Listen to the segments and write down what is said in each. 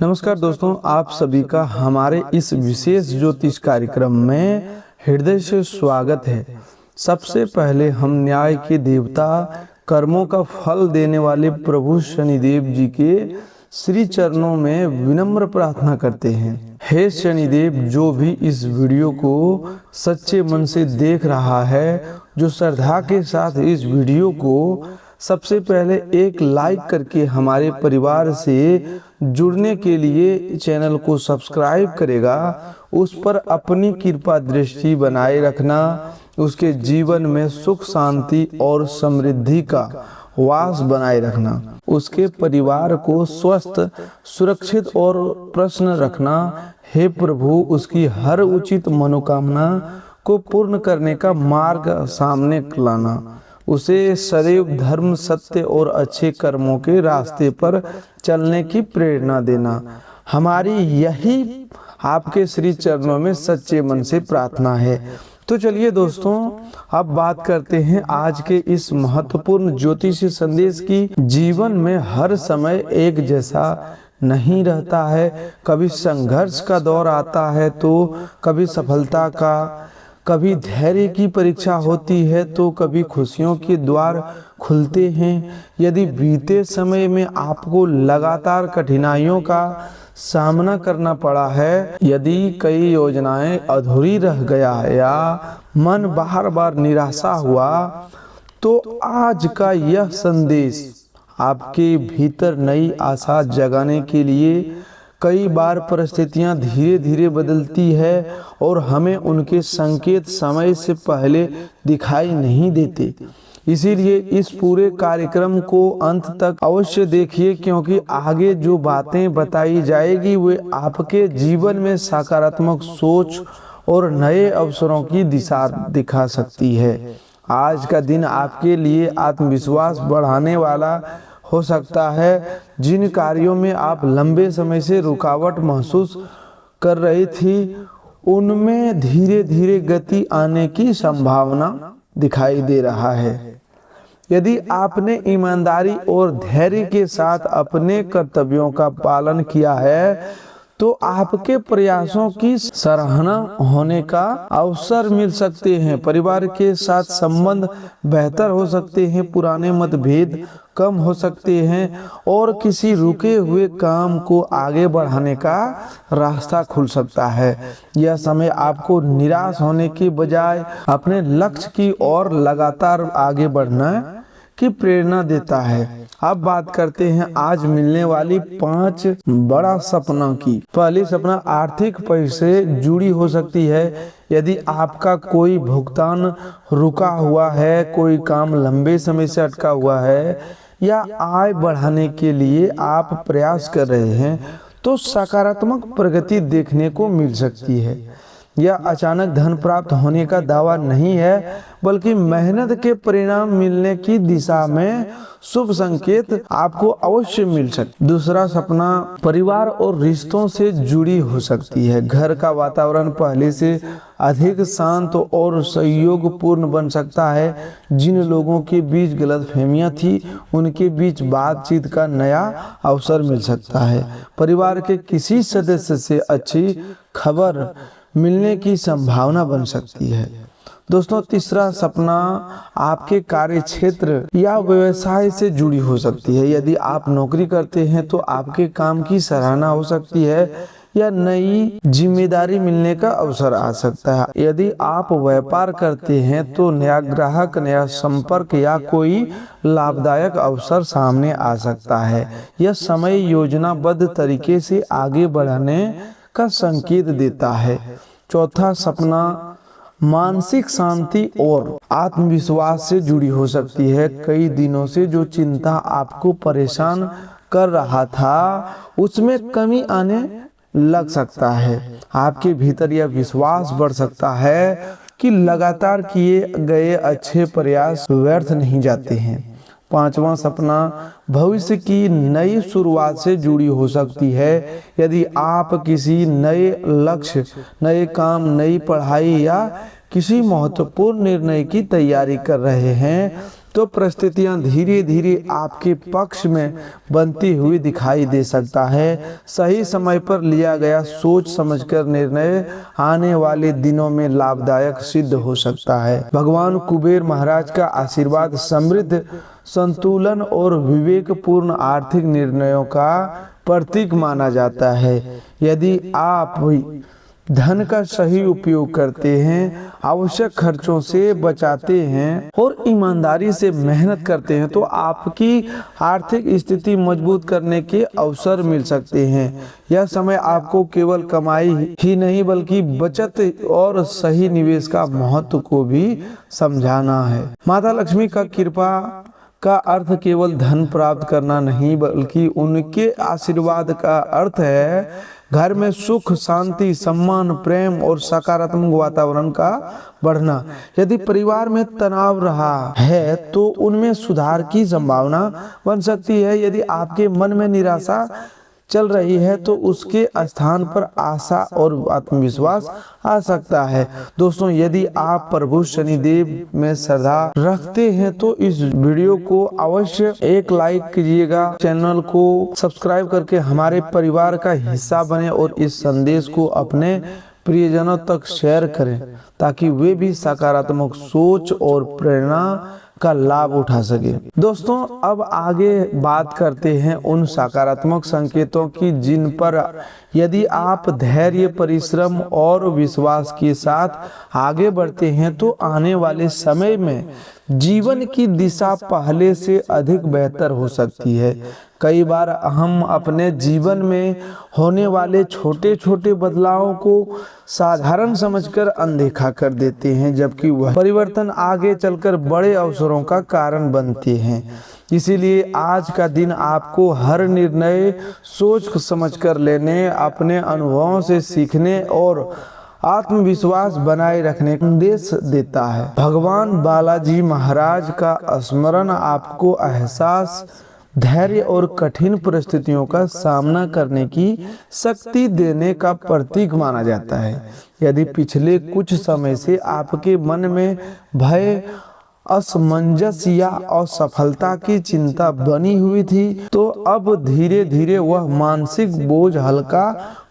नमस्कार दोस्तों, आप सभी का हमारे इस विशेष ज्योतिष कार्यक्रम में हृदय से स्वागत है। सबसे पहले हम न्याय के देवता, कर्मों का फल देने वाले प्रभु शनिदेव जी के श्री चरणों में विनम्र प्रार्थना करते हैं। हे शनिदेव, जो भी इस वीडियो को सच्चे मन से देख रहा है, जो श्रद्धा के साथ इस वीडियो को सबसे पहले एक लाइक करके हमारे परिवार से जुड़ने के लिए चैनल को सब्सक्राइब करेगा, उस पर अपनी कृपा दृष्टि बनाए रखना, उसके जीवन में सुख शांति और समृद्धि का वास बनाए रखना, उसके परिवार को स्वस्थ, सुरक्षित और प्रसन्न रखना। हे प्रभु, उसकी हर उचित मनोकामना को पूर्ण करने का मार्ग सामने लाना, उसे सदैव धर्म, सत्य और अच्छे कर्मों के रास्ते पर चलने की प्रेरणा देना। हमारी यही आपके श्री चरणों में सच्चे मन से प्रार्थना है। तो चलिए दोस्तों, अब बात करते हैं आज के इस महत्वपूर्ण ज्योतिषीय संदेश की। जीवन में हर समय एक जैसा नहीं रहता है। कभी संघर्ष का दौर आता है तो कभी सफलता का, कभी धैर्य की परीक्षा होती है तो कभी खुशियों के द्वार खुलते हैं। यदि बीते समय में आपको लगातार कठिनाइयों का सामना करना पड़ा है, यदि कई योजनाएं अधूरी रह गया या मन बार बार निराशा हुआ, तो आज का यह संदेश आपके भीतर नई आशा जगाने के लिए। कई बार परिस्थितियां धीरे धीरे बदलती है और हमें उनके संकेत समय से पहले दिखाई नहीं देते। इसीलिए इस पूरे कार्यक्रम को अंत तक अवश्य देखिए, क्योंकि आगे जो बातें बताई जाएगी वे आपके जीवन में सकारात्मक सोच और नए अवसरों की दिशा दिखा सकती है। आज का दिन आपके लिए आत्मविश्वास बढ़ाने वाला हो सकता है। जिन कार्यों में आप लंबे समय से रुकावट महसूस कर रही थी, उनमें धीरे धीरे गति आने की संभावना दिखाई दे रहा है। यदि आपने ईमानदारी और धैर्य के साथ अपने कर्तव्यों का पालन किया है, तो आपके प्रयासों की सराहना होने का अवसर मिल सकते हैं। परिवार के साथ संबंध बेहतर हो सकते हैं, पुराने मतभेद कम हो सकते हैं और किसी रुके हुए काम को आगे बढ़ाने का रास्ता खुल सकता है। यह समय आपको निराश होने के बजाय अपने लक्ष्य की ओर लगातार आगे बढ़ना की प्रेरणा देता है। अब बात करते हैं आज मिलने वाली 5 बड़ा सपना की। पहली सपना आर्थिक पैसे जुड़ी हो सकती है। यदि आपका कोई भुगतान रुका हुआ है, कोई काम लंबे समय से अटका हुआ है या आय बढ़ाने के लिए आप प्रयास कर रहे हैं, तो सकारात्मक प्रगति देखने को मिल सकती है। यह अचानक धन प्राप्त होने का दावा नहीं है, बल्कि मेहनत के परिणाम मिलने की दिशा में शुभ संकेत आपको अवश्य मिल सकते। दूसरा सपना परिवार और रिश्तों से जुड़ी हो सकती है। घर का वातावरण पहले से अधिक शांत और सहयोगपूर्ण बन सकता है। जिन लोगों के बीच गलतफहमियां थी, उनके बीच बातचीत का नया अवसर मिल सकता है। परिवार के किसी सदस्य से अच्छी खबर मिलने की संभावना बन सकती है। दोस्तों, तीसरा सपना आपके कार्य क्षेत्र या व्यवसाय से जुड़ी हो सकती है। यदि आप नौकरी करते हैं तो आपके काम की सराहना हो सकती है या नई जिम्मेदारी मिलने का अवसर आ सकता है। यदि आप व्यापार करते हैं तो नया ग्राहक, नया संपर्क या कोई लाभदायक अवसर सामने आ सकता है। यह समय योजनाबद्ध तरीके से आगे बढ़ाने का संकेत देता है। चौथा सपना मानसिक शांति और आत्मविश्वास से जुड़ी हो सकती है। कई दिनों से जो चिंता आपको परेशान कर रहा था, उसमें कमी आने लग सकता है। आपके भीतर यह विश्वास बढ़ सकता है कि लगातार किए गए अच्छे प्रयास व्यर्थ नहीं जाते हैं। पांचवा सपना भविष्य की नई शुरुआत से जुड़ी हो सकती है। यदि आप किसी नए लक्ष्य, नए काम, नई पढ़ाई या किसी महत्वपूर्ण निर्णय की तैयारी कर रहे हैं, तो परिस्थितियां धीरे धीरे आपके पक्ष में बनती हुई दिखाई दे सकता है। सही समय पर लिया गया सोच समझकर निर्णय आने वाले दिनों में लाभदायक सिद्ध हो सकता है। भगवान कुबेर महाराज का आशीर्वाद समृद्ध, संतुलन और विवेकपूर्ण आर्थिक निर्णयों का प्रतीक माना जाता है। यदि आप धन का सही उपयोग करते हैं, आवश्यक खर्चों से बचाते हैं और ईमानदारी से मेहनत करते हैं तो आपकी आर्थिक स्थिति मजबूत करने के अवसर मिल सकते हैं। यह समय आपको केवल कमाई ही नहीं बल्कि बचत और सही निवेश का महत्व को भी समझाना है। माता लक्ष्मी का कृपा का अर्थ केवल धन प्राप्त करना नहीं बल्कि उनके आशीर्वाद का अर्थ है घर में सुख, शांति, सम्मान, प्रेम और सकारात्मक वातावरण का बढ़ना। यदि परिवार में तनाव रहा है तो उनमें सुधार की संभावना बन सकती है। यदि आपके मन में निराशा चल रही है तो उसके स्थान पर आशा और आत्मविश्वास आ सकता है। दोस्तों, यदि आप प्रभु शनिदेव में श्रद्धा रखते हैं तो इस वीडियो को अवश्य एक लाइक कीजिएगा, चैनल को सब्सक्राइब करके हमारे परिवार का हिस्सा बने और इस संदेश को अपने प्रियजनों तक शेयर करें ताकि वे भी सकारात्मक सोच और प्रेरणा का लाभ उठा सके। दोस्तों, अब आगे बात करते हैं उन सकारात्मक संकेतों की जिन पर यदि आप धैर्य, परिश्रम और विश्वास के साथ आगे बढ़ते हैं तो आने वाले समय में जीवन की दिशा पहले से अधिक बेहतर हो सकती है। कई बार हम अपने जीवन में होने वाले छोटे छोटे बदलावों को साधारण समझकर अनदेखा कर देते हैं, जबकि वह परिवर्तन आगे चलकर बड़े अवसरों का कारण बनते हैं। इसीलिए आज का दिन आपको हर निर्णय सोच समझकर लेने, अपने अनुभवों से सीखने और आत्मविश्वास बनाए रखने का संदेश देता है। भगवान बालाजी महाराज का स्मरण आपको एहसास, धैर्य और कठिन परिस्थितियों का सामना करने की शक्ति देने का प्रतीक माना जाता है। यदि पिछले कुछ समय से आपके मन में भय, असमंजस या असफलता की चिंता बनी हुई थी तो अब धीरे धीरे वह मानसिक बोझ हल्का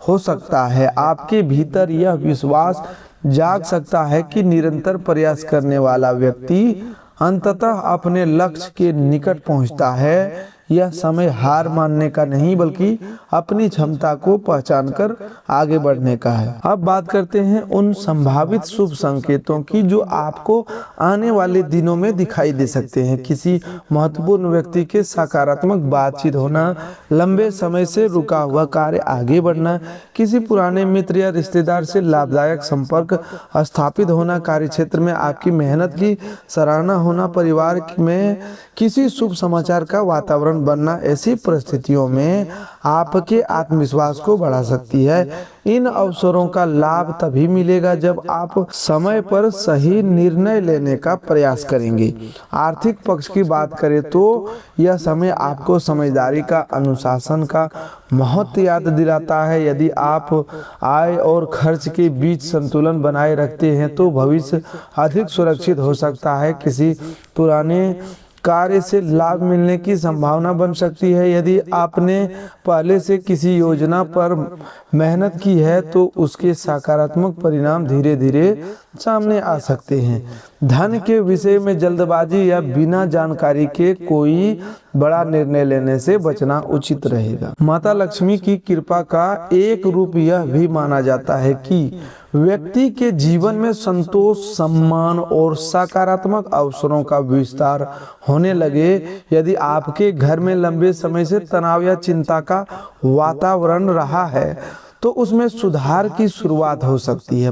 हो सकता है। आपके भीतर यह विश्वास जाग सकता है कि निरंतर प्रयास करने वाला व्यक्ति अंततः अपने लक्ष्य के निकट पहुंचता है। यह समय हार मानने का नहीं बल्कि अपनी क्षमता को पहचानकर आगे बढ़ने का है। अब बात करते हैं उन संभावित शुभ संकेतों की जो आपको आने वाले दिनों में दिखाई दे सकते हैं। किसी महत्वपूर्ण व्यक्ति के सकारात्मक बातचीत होना, लंबे समय से रुका हुआ कार्य आगे बढ़ना, किसी पुराने मित्र या रिश्तेदार से लाभदायक संपर्क स्थापित होना, कार्यक्षेत्र में आपकी मेहनत की सराहना होना, परिवार में किसी शुभ समाचार का वातावरण बनना, ऐसी परिस्थितियों में आपके आत्मविश्वास को बढ़ा सकती है। इन अवसरों का लाभ तभी मिलेगा जब आप समय पर सही निर्णय लेने का प्रयास करेंगे। आर्थिक पक्ष की बात करें तो यह समय आपको समझदारी का, अनुशासन का महत्व याद दिलाता है। यदि आप आय और खर्च के बीच संतुलन बनाए रखते हैं तो भविष्य अधिक सुरक्षित हो सकता है। किसी पुराने कार्य से लाभ मिलने की संभावना बन सकती है। यदि आपने पहले से किसी योजना पर मेहनत की है तो उसके सकारात्मक परिणाम धीरे धीरे सामने आ सकते हैं। धन के विषय में जल्दबाजी या बिना जानकारी के कोई बड़ा निर्णय लेने से बचना उचित रहेगा। माता लक्ष्मी की कृपा का एक रूप यह भी माना जाता है कि व्यक्ति के जीवन में संतोष, सम्मान और सकारात्मक अवसरों का विस्तार होने लगे। यदि आपके घर में लंबे समय से तनाव या चिंता का वातावरण रहा है तो उसमें सुधार की शुरुआत हो सकती है।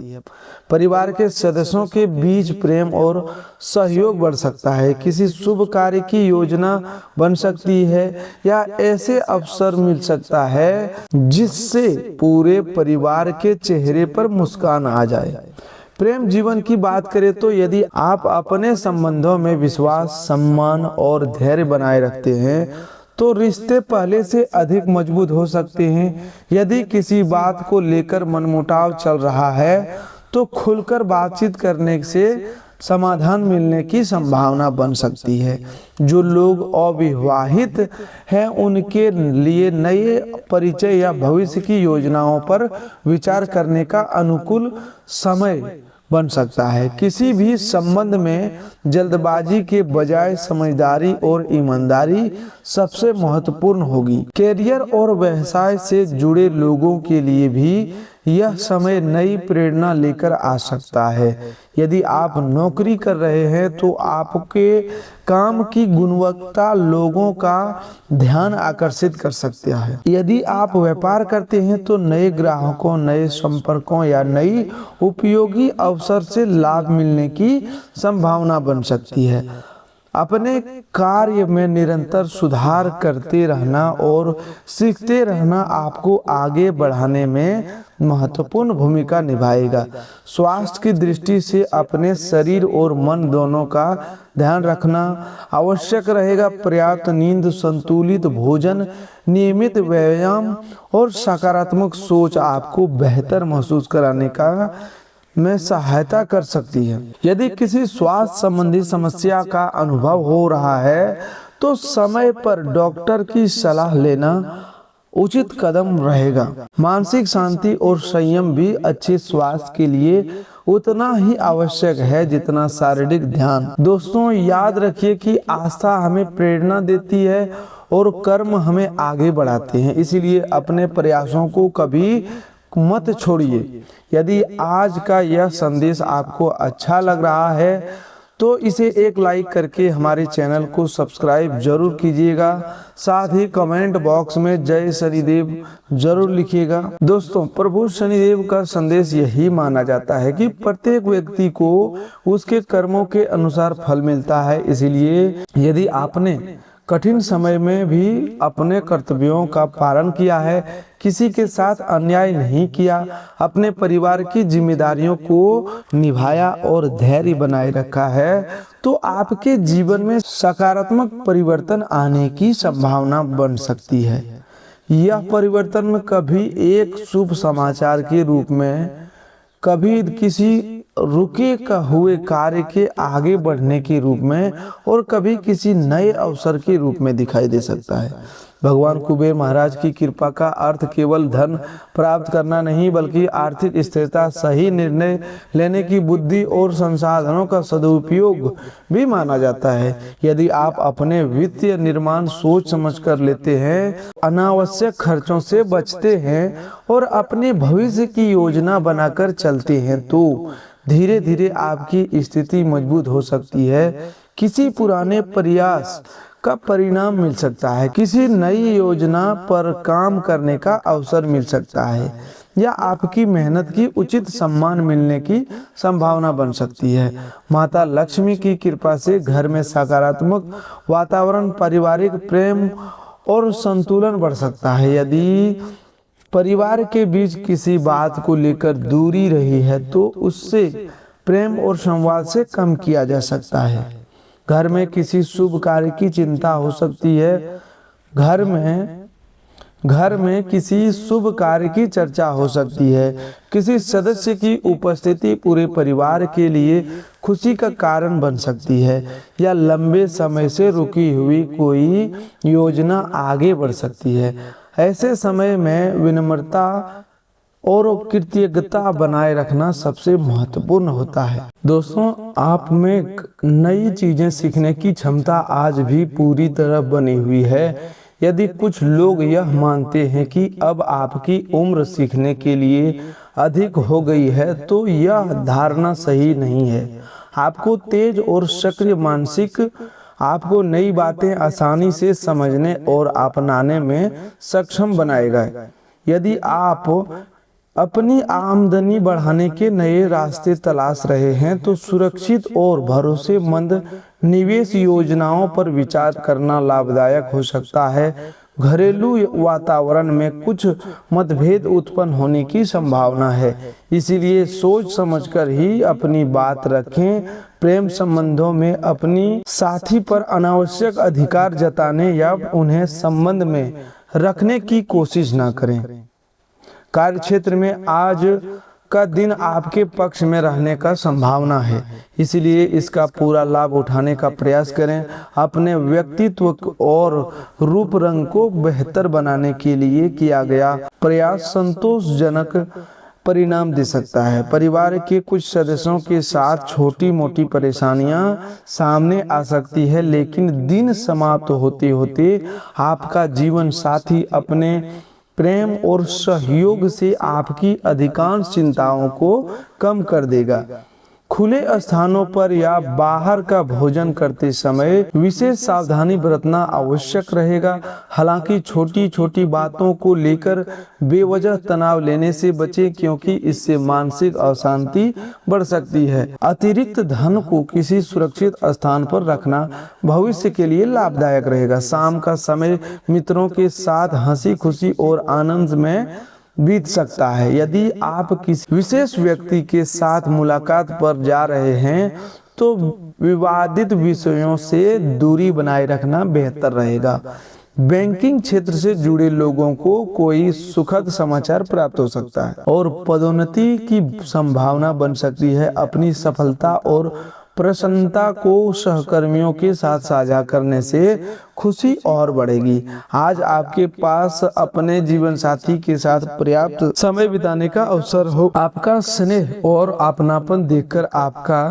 परिवार के सदस्यों के बीच प्रेम और सहयोग बढ़ सकता है। किसी शुभ कार्य की योजना बन सकती है या ऐसे अवसर मिल सकता है जिससे पूरे परिवार के चेहरे पर मुस्कान आ जाए। प्रेम जीवन की बात करें तो यदि आप अपने संबंधों में विश्वास, सम्मान और धैर्य बनाए रखते हैं तो रिश्ते पहले से अधिक मजबूत हो सकते हैं। यदि किसी बात को लेकर मनमुटाव चल रहा है तो खुलकर बातचीत करने से समाधान मिलने की संभावना बन सकती है। जो लोग अविवाहित हैं उनके लिए नए परिचय या भविष्य की योजनाओं पर विचार करने का अनुकूल समय बन सकता है। किसी भी संबंध में जल्दबाजी के बजाय समझदारी और ईमानदारी सबसे महत्वपूर्ण होगी। कैरियर और व्यवसाय से जुड़े लोगों के लिए भी यह समय नई प्रेरणा लेकर आ सकता है। यदि आप नौकरी कर रहे हैं तो आपके काम की गुणवत्ता लोगों का ध्यान आकर्षित कर सकता है। यदि आप व्यापार करते हैं तो नए ग्राहकों, नए संपर्कों या नई उपयोगी अवसर से लाभ मिलने की संभावना बन सकती है। अपने कार्य में निरंतर सुधार करते रहना और सीखते रहना आपको आगे बढ़ाने में महत्वपूर्ण भूमिका निभाएगा। स्वास्थ्य की दृष्टि से अपने शरीर और मन दोनों का ध्यान रखना आवश्यक रहेगा। पर्याप्त नींद, संतुलित भोजन, नियमित व्यायाम और सकारात्मक सोच आपको बेहतर महसूस कराने का में सहायता कर सकती है। यदि किसी स्वास्थ्य संबंधी समस्या का अनुभव हो रहा है तो समय पर डॉक्टर की सलाह लेना उचित कदम रहेगा। मानसिक शांति और संयम भी अच्छे स्वास्थ्य के लिए उतना ही आवश्यक है जितना शारीरिक ध्यान। दोस्तों, याद रखिए कि आस्था हमें प्रेरणा देती है और कर्म हमें आगे बढ़ाते हैं। इसीलिए अपने प्रयासों को कभी मत छोड़िए। यदि आज का यह संदेश आपको अच्छा लग रहा है तो इसे एक लाइक करके हमारे चैनल को सब्सक्राइब जरूर कीजिएगा। साथ ही कमेंट बॉक्स में जय शनिदेव जरूर लिखिएगा। दोस्तों, प्रभु शनिदेव का संदेश यही माना जाता है कि प्रत्येक व्यक्ति को उसके कर्मों के अनुसार फल मिलता है। इसीलिए यदि आपने कठिन समय में भी अपने कर्तव्यों का पालन किया है, किसी के साथ अन्याय नहीं किया, अपने परिवार की जिम्मेदारियों को निभाया और धैर्य बनाए रखा है, तो आपके जीवन में सकारात्मक परिवर्तन आने की संभावना बन सकती है। यह परिवर्तन कभी एक शुभ समाचार के रूप में, कभी किसी रुके हुए कार्य के आगे बढ़ने के रूप में और कभी किसी नए अवसर के रूप में दिखाई दे सकता है। भगवान कुबेर महाराज की कृपा का अर्थ केवल धन प्राप्त करना नहीं बल्कि आर्थिक स्थिरता, सही निर्णय लेने की बुद्धि और संसाधनों का सदुपयोग भी माना जाता है। यदि आप अपने वित्तीय निर्माण सोच समझ कर लेते हैं, अनावश्यक खर्चों से बचते हैं और अपने भविष्य की योजना बनाकर चलते हैं तो धीरे धीरे आपकी स्थिति मजबूत हो सकती है। किसी पुराने प्रयास का परिणाम मिल सकता है, किसी नई योजना पर काम करने का अवसर मिल सकता है या आपकी मेहनत की उचित सम्मान मिलने की संभावना बन सकती है। माता लक्ष्मी की कृपा से घर में सकारात्मक वातावरण, पारिवारिक प्रेम और संतुलन बढ़ सकता है। यदि परिवार के बीच किसी बात को लेकर दूरी रही है तो उससे प्रेम और संवाद से कम किया जा सकता है। घर में किसी शुभ कार्य की चिंता हो सकती है। घर में किसी शुभ कार्य की चर्चा हो सकती है। किसी सदस्य की उपस्थिति पूरे परिवार के लिए खुशी का कारण बन सकती है या लंबे समय से रुकी हुई कोई योजना आगे बढ़ सकती है। ऐसे समय में विनम्रता और कृतज्ञता बनाए रखना सबसे महत्वपूर्ण होता है। दोस्तों, आप में नई चीजें सीखने की क्षमता आज भी पूरी तरह बनी हुई है। यदि कुछ लोग यह मानते हैं कि अब आपकी उम्र सीखने के लिए अधिक हो गई है तो यह धारणा सही नहीं है। आपको तेज और सक्रिय मानसिक आपको नई बातें आसानी से समझने और अपनाने में सक्षम बनाएगा। यदि आप अपनी आमदनी बढ़ाने के नए रास्ते तलाश रहे हैं तो सुरक्षित और भरोसेमंद निवेश योजनाओं पर विचार करना लाभदायक हो सकता है। घरेलू वातावरण में कुछ मतभेद उत्पन्न होने की संभावना है, इसीलिए सोच समझकर ही अपनी बात रखें। प्रेम संबंधों में अपनी साथी पर अनावश्यक अधिकार जताने या उन्हें संबंध में रखने की कोशिश न करें। कार्य क्षेत्र में आज का दिन आपके पक्ष में रहने का संभावना है, इसलिए इसका पूरा लाभ उठाने का प्रयास करें। अपने व्यक्तित्व और रूप रंग को बेहतर बनाने के लिए किया गया प्रयास संतोषजनक परिणाम दे सकता है। परिवार के कुछ सदस्यों के साथ छोटी मोटी परेशानियां सामने आ सकती है, लेकिन दिन समाप्त होते होते आपका जीवन साथी अपने प्रेम और सहयोग से आपकी अधिकांश चिंताओं को कम कर देगा। खुले स्थानों पर या बाहर का भोजन करते समय विशेष सावधानी बरतना आवश्यक रहेगा। हालांकि छोटी छोटी बातों को लेकर बेवजह तनाव लेने से बचें, क्योंकि इससे मानसिक अशांति बढ़ सकती है। अतिरिक्त धन को किसी सुरक्षित स्थान पर रखना भविष्य के लिए लाभदायक रहेगा। शाम का समय मित्रों के साथ हंसी खुशी और आनंद में बीत सकता है। यदि आप किसी विशेष व्यक्ति के साथ मुलाकात पर जा रहे हैं तो विवादित विषयों से दूरी बनाए रखना बेहतर रहेगा। बैंकिंग क्षेत्र से जुड़े लोगों को कोई सुखद समाचार प्राप्त हो सकता है और पदोन्नति की संभावना बन सकती है। अपनी सफलता और प्रसन्नता को सहकर्मियों के साथ साझा करने से खुशी और बढ़ेगी। आज आपके पास अपने जीवन साथी के साथ पर्याप्त समय बिताने का अवसर हो। आपका स्नेह और अपनापन देखकर आपका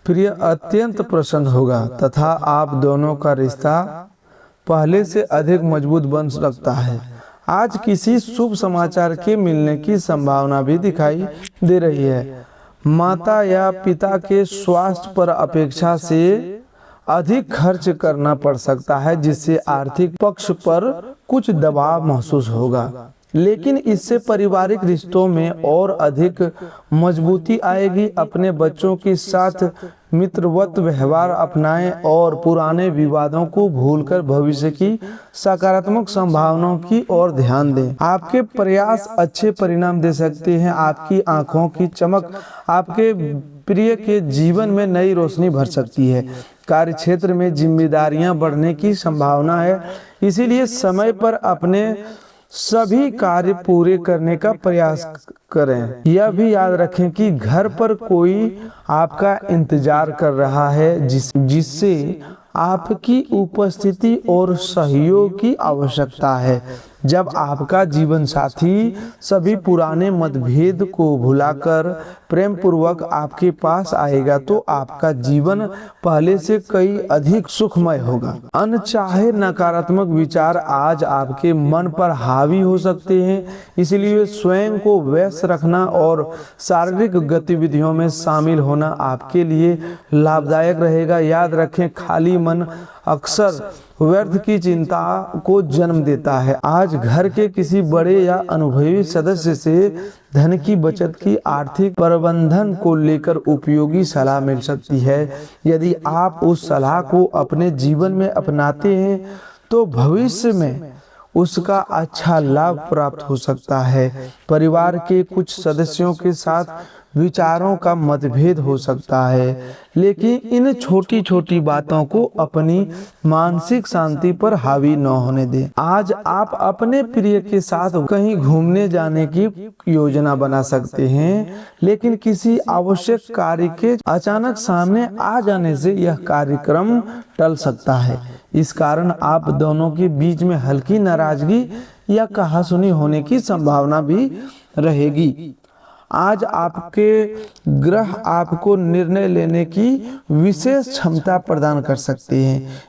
प्रिय अत्यंत प्रसन्न होगा तथा आप दोनों का रिश्ता पहले से अधिक मजबूत बन सकता है। आज किसी शुभ समाचार के मिलने की संभावना भी दिखाई दे रही है। माता या पिता के स्वास्थ्य पर अपेक्षा से अधिक खर्च करना पड़ सकता है, जिससे आर्थिक पक्ष पर कुछ दबाव महसूस होगा, लेकिन इससे पारिवारिक रिश्तों में और अधिक मजबूती आएगी। अपने बच्चों के साथ मित्रवत व्यवहार अपनाएं और पुराने विवादों को भूलकर भविष्य की सकारात्मक संभावनाओं की ओर ध्यान दें। आपके प्रयास अच्छे परिणाम दे सकते हैं। आपकी आंखों की चमक आपके प्रिय के जीवन में नई रोशनी भर सकती है। कार्य क्षेत्र में जिम्मेदारियां बढ़ने की संभावना है, इसीलिए समय पर अपने सभी कार्य पूरे करने का प्रयास करें। यह भी याद रखें कि घर पर कोई आपका इंतजार कर रहा है, जिससे आपकी उपस्थिति और सहयोग की आवश्यकता है। जब आपका जीवन साथी सभी पुराने मतभेद को भुलाकर प्रेम पूर्वक आपके पास आएगा तो आपका जीवन पहले से कई अधिक सुखमय होगा। अनचाहे नकारात्मक विचार आज आपके मन पर हावी हो सकते हैं, इसलिए स्वयं को व्यस्त रखना और शारीरिक गतिविधियों में शामिल होना आपके लिए लाभदायक रहेगा। याद रखें, खाली मन अक्सर व्यर्थ की चिंता को जन्म देता है। आज घर के किसी बड़े या अनुभवी सदस्य से धन की बचत की आर्थिक प्रबंधन को लेकर उपयोगी सलाह मिल सकती है। यदि आप उस सलाह को अपने जीवन में अपनाते हैं तो भविष्य में उसका अच्छा लाभ प्राप्त हो सकता है। परिवार के कुछ सदस्यों के साथ विचारों का मतभेद हो सकता है, लेकिन इन छोटी छोटी बातों को अपनी मानसिक शांति पर हावी न होने दें। आज आप अपने प्रिय के साथ कहीं घूमने जाने की योजना बना सकते हैं, लेकिन किसी आवश्यक कार्य के अचानक सामने आ जाने से यह कार्यक्रम टल सकता है। इस कारण आप दोनों के बीच में हल्की नाराजगी या कहासुनी होने की संभावना भी रहेगी। आज आपके ग्रह आपको निर्णय लेने की विशेष क्षमता प्रदान कर सकते हैं,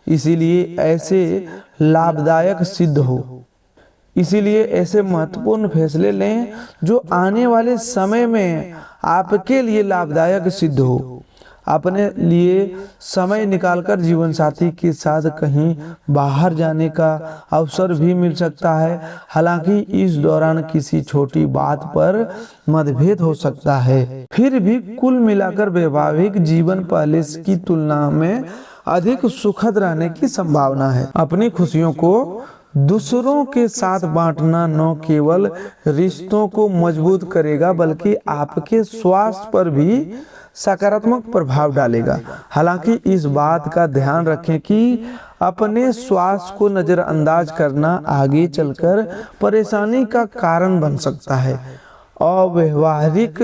इसीलिए ऐसे महत्वपूर्ण फैसले लें जो आने वाले समय में आपके लिए लाभदायक सिद्ध हो। अपने लिए समय निकालकर जीवन साथी के साथ कहीं बाहर जाने का अवसर भी मिल सकता है। हालांकि इस दौरान किसी छोटी बात पर मतभेद हो सकता है, फिर भी कुल मिलाकर वैवाहिक जीवन पहले की तुलना में अधिक सुखद रहने की संभावना है। अपनी खुशियों को दूसरों के साथ बांटना न केवल रिश्तों को मजबूत करेगा बल्कि आपके स्वास्थ्य पर भी सकारात्मक प्रभाव डालेगा। हालांकि इस बात का ध्यान रखें कि अपने स्वास्थ्य को नजरअंदाज करना आगे चलकर परेशानी का कारण बन सकता है अव्यवहारिक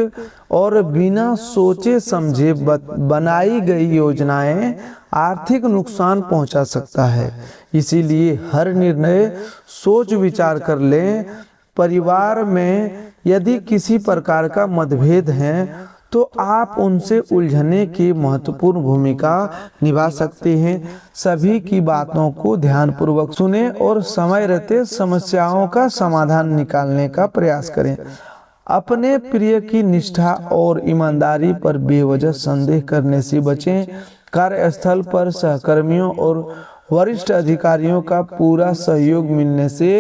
और बिना सोचे समझे बनाई गई योजनाएं आर्थिक नुकसान पहुंचा सकता है। इसीलिए हर निर्णय सोच विचार कर लें। परिवार में यदि किसी प्रकार का मतभेद है तो आप उनसे उलझने की महत्वपूर्ण भूमिका निभा सकते हैं। सभी की बातों को ध्यानपूर्वक सुनें और समय रहते समस्याओं का समाधान निकालने का प्रयास करें। अपने प्रिय की निष्ठा और ईमानदारी पर बेवजह संदेह करने से बचें। कार्यस्थल पर सहकर्मियों और वरिष्ठ अधिकारियों का पूरा सहयोग मिलने से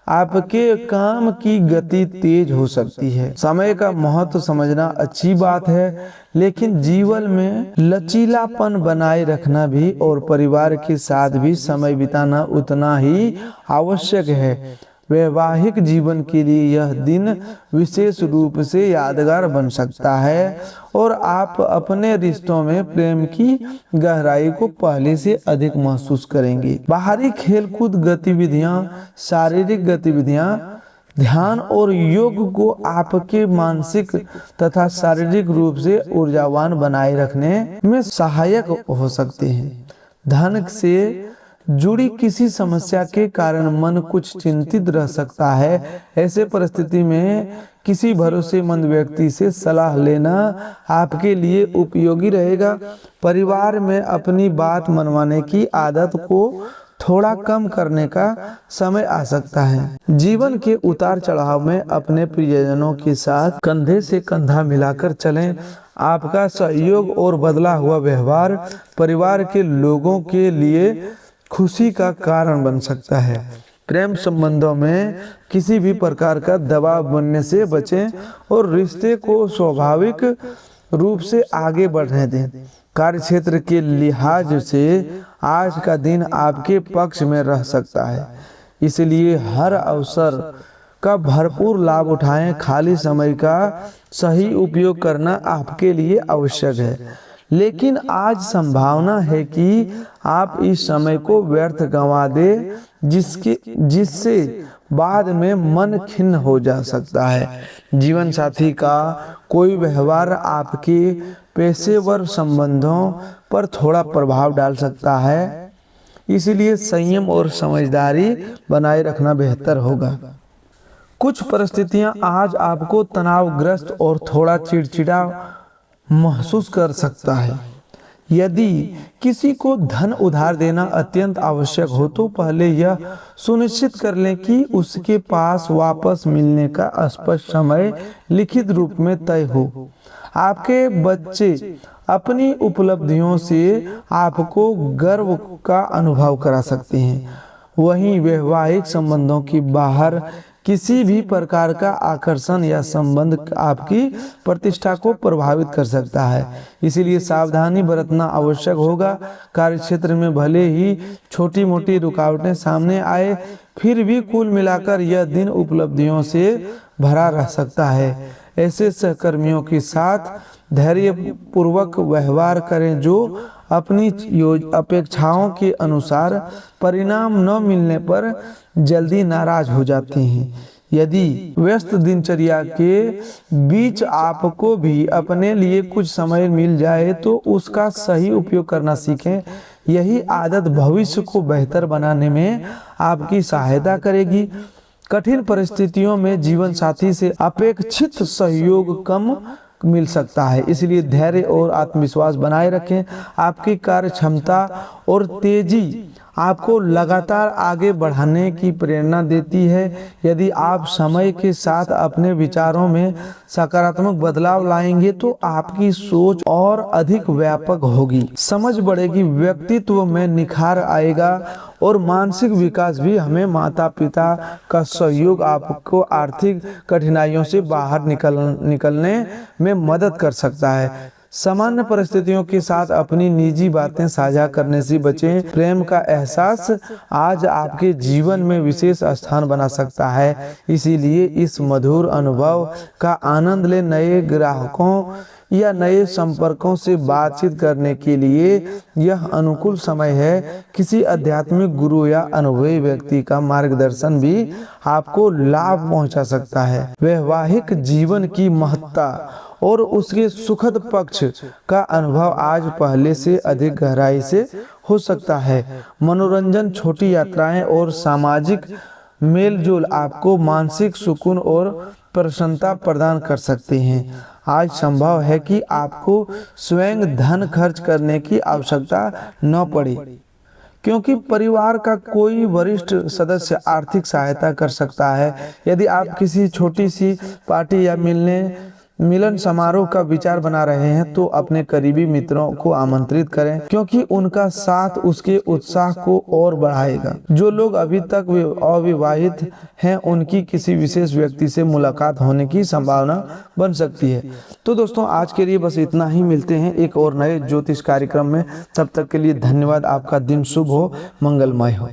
आपके काम की गति तेज हो सकती है। समय का महत्व समझना अच्छी बात है, लेकिन जीवन में लचीलापन बनाए रखना भी और परिवार के साथ भी समय बिताना उतना ही आवश्यक है। वैवाहिक जीवन के लिए यह दिन विशेष रूप से यादगार बन सकता है और आप अपने रिश्तों में प्रेम की गहराई को पहले से अधिक महसूस करेंगे। बाहरी खेलकूद गतिविधियां, शारीरिक गतिविधियां, ध्यान और योग को आपके मानसिक तथा शारीरिक रूप से ऊर्जावान बनाए रखने में सहायक हो सकते हैं। धन से जुड़ी किसी समस्या के कारण मन कुछ चिंतित रह सकता है। ऐसे परिस्थिति में किसी भरोसेमंद व्यक्ति से सलाह लेना आपके लिए उपयोगी रहेगा। परिवार में अपनी बात मनवाने की आदत को थोड़ा कम करने का समय आ सकता है। जीवन के उतार चढ़ाव में अपने प्रियजनों के साथ कंधे से कंधा मिलाकर चलें। आपका सहयोग और बदला हुआ व्यवहार परिवार के लोगों के लिए खुशी का कारण बन सकता है। प्रेम संबंधों में किसी भी प्रकार का दबाव बनने से बचें और रिश्ते को स्वाभाविक रूप से आगे बढ़ने दें। कार्यक्षेत्र के लिहाज से आज का दिन आपके पक्ष में रह सकता है, इसलिए हर अवसर का भरपूर लाभ उठाएं। खाली समय का सही उपयोग करना आपके लिए आवश्यक है, लेकिन आज संभावना है कि आप इस समय को व्यर्थ गंवा दें, जिससे बाद में मन खिन्न हो जा सकता है। जीवन साथी का कोई व्यवहार आपके पेशेवर संबंधों पर थोड़ा प्रभाव डाल सकता है, इसलिए संयम और समझदारी बनाए रखना बेहतर होगा। कुछ परिस्थितियां आज आपको तनावग्रस्त और थोड़ा चिड़चिड़ा महसूस कर सकता है। यदि किसी को धन उधार देना अत्यंत आवश्यक हो तो पहले यह सुनिश्चित कर लें कि उसके पास वापस मिलने का स्पष्ट समय लिखित रूप में तय हो। आपके बच्चे अपनी उपलब्धियों से आपको गर्व का अनुभव करा सकते हैं। वहीं वैवाहिक संबंधों की बाहर किसी भी प्रकार का आकर्षण या संबंध आपकी प्रतिष्ठा को प्रभावित कर सकता है, इसलिए सावधानी बरतना आवश्यक होगा। कार्यक्षेत्र में भले ही छोटी मोटी रुकावटें सामने आए, फिर भी कुल मिलाकर यह दिन उपलब्धियों से भरा रह सकता है। ऐसे सहकर्मियों के साथ धैर्यपूर्वक व्यवहार करें जो अपनी अपेक्षाओं के अनुसार परिणाम न मिलने पर जल्दी नाराज हो जाते हैं। यदि व्यस्त दिनचर्या के बीच आपको भी अपने लिए कुछ समय मिल जाए तो उसका सही उपयोग करना सीखें। यही आदत भविष्य को बेहतर बनाने में आपकी सहायता करेगी। कठिन परिस्थितियों में जीवन साथी से अपेक्षित सहयोग कम मिल सकता है, इसलिए धैर्य और आत्मविश्वास बनाए रखें। आपकी कार्य क्षमता और तेजी आपको लगातार आगे बढ़ाने की प्रेरणा देती है। यदि आप समय के साथ अपने विचारों में सकारात्मक बदलाव लाएंगे तो आपकी सोच और अधिक व्यापक होगी, समझ बढ़ेगी, व्यक्तित्व में निखार आएगा और मानसिक विकास भी। हमें माता पिता का सहयोग आपको आर्थिक कठिनाइयों से बाहर निकलने में मदद कर सकता है। सामान्य परिस्थितियों के साथ अपनी निजी बातें साझा करने से बचें। प्रेम का एहसास आज आपके जीवन में विशेष स्थान बना सकता है, इसीलिए इस मधुर अनुभव का आनंद लें। नए ग्राहकों या नए संपर्कों से बातचीत करने के लिए यह अनुकूल समय है। किसी आध्यात्मिक गुरु या अनुभवी व्यक्ति का मार्गदर्शन भी आपको लाभ पहुंचा सकता है। वैवाहिक जीवन की महत्ता और उसके सुखद पक्ष का अनुभव आज पहले से अधिक गहराई से हो सकता है। मनोरंजन, छोटी यात्राएं और सामाजिक मेलजोल आपको मानसिक सुकून और प्रसन्नता प्रदान कर सकते हैं। आज संभव है कि आपको स्वयं धन खर्च करने की आवश्यकता न पड़े, क्योंकि परिवार का कोई वरिष्ठ सदस्य आर्थिक सहायता कर सकता है। यदि आप किसी छोटी सी पार्टी या मिलन समारोह का विचार बना रहे हैं तो अपने करीबी मित्रों को आमंत्रित करें, क्योंकि उनका साथ उसके उत्साह को और बढ़ाएगा। जो लोग अभी तक अविवाहित हैं उनकी किसी विशेष व्यक्ति से मुलाकात होने की संभावना बन सकती है। तो दोस्तों, आज के लिए बस इतना ही। मिलते हैं एक और नए ज्योतिष कार्यक्रम में। तब तक के लिए धन्यवाद। आपका दिन शुभ हो, मंगलमय हो।